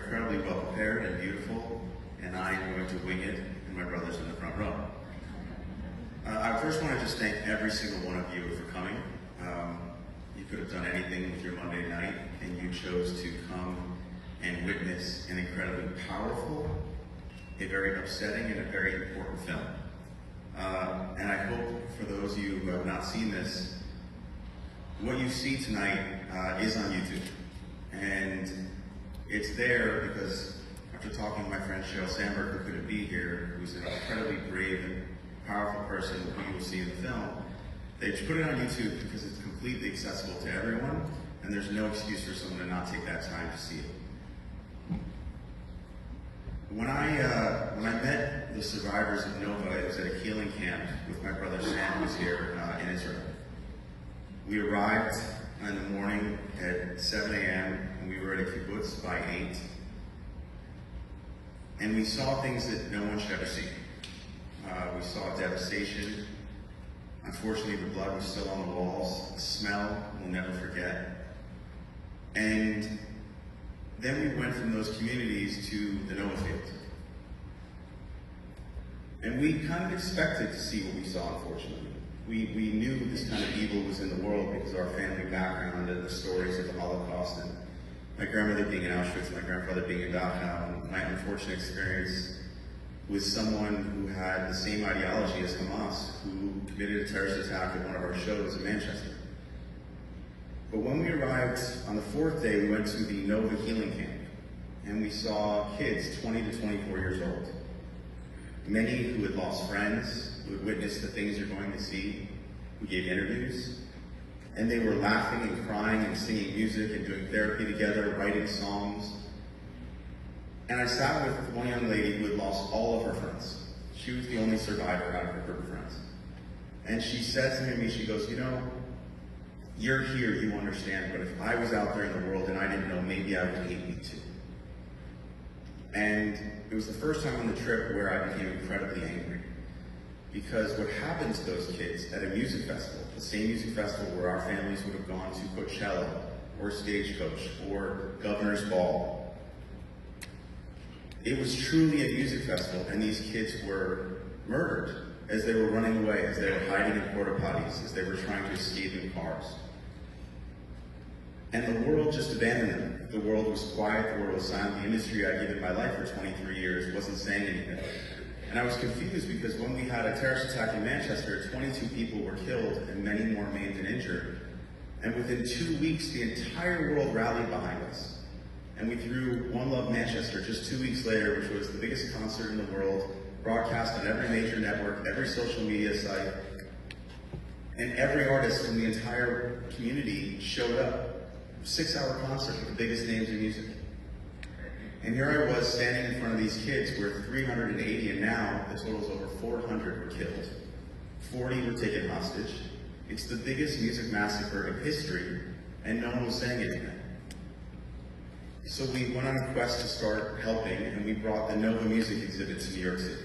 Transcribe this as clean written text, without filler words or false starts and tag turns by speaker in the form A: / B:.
A: incredibly well prepared and beautiful, and I am going to wing it, and my brother's in the front row. I first want to just thank every single one of you for coming. You could have done anything with your Monday night, and you chose to come and witness an incredibly powerful, a very upsetting, and a very important film. And I hope for those of you who have not seen this, what you see tonight is on YouTube. And it's there because after talking to my friend Cheryl Sandberg, who couldn't be here, who's an incredibly brave and powerful person who you will see in the film, they put it on YouTube because it's completely accessible to everyone, and there's no excuse for someone to not take that time to see it. When I met the survivors of Nova, it was at a healing camp with my brother Sam, who's here in Israel. We arrived in the morning at 7 a.m. and we were at a kibbutz by 8. And we saw things that no one should ever see. We saw devastation. Unfortunately, the blood was still on the walls. The smell, we'll never forget. And then we went from those communities to the Nova field. And we kind of expected to see what we saw, unfortunately. We knew this kind of evil was in the world because of our family background and the stories of the Holocaust, and my grandmother being in Auschwitz, my grandfather being in Dachau, and my unfortunate experience with someone who had the same ideology as Hamas, who committed a terrorist attack at one of our shows in Manchester. But when we arrived on the 4th day, we went to the Nova Healing Camp, and we saw kids 20 to 24 years old. Many who had lost friends, who had witnessed the things you're going to see, who gave interviews, and they were laughing and crying and singing music and doing therapy together, writing songs. And I sat with one young lady who had lost all of her friends. She was the only survivor out of her group of friends. And she said to me, she goes, you know, you're here, you understand, but if I was out there in the world and I didn't know, maybe I would hate me too. And it was the first time on the trip where I became incredibly angry. Because what happened to those kids at a music festival, the same music festival where our families would have gone to Coachella, or Stagecoach, or Governor's Ball, it was truly a music festival, and these kids were murdered as they were running away, as they were hiding in porta potties, as they were trying to escape in cars. And the world just abandoned them. The world was quiet, the world was silent. The industry I'd given my life for 23 years wasn't saying anything. And I was confused because when we had a terrorist attack in Manchester, 22 people were killed and many more maimed and injured. And within 2 weeks, the entire world rallied behind us. And we threw One Love Manchester just 2 weeks later, which was the biggest concert in the world, broadcast on every major network, every social media site, and every artist from the entire community showed up. 6-hour concert with the biggest names in music. And here I was standing in front of these kids where 380, and now the total is over 400 were killed. 40 were taken hostage. It's the biggest music massacre in history, and no one was saying anything. So we went on a quest to start helping, and we brought the Nova Music exhibit to New York City.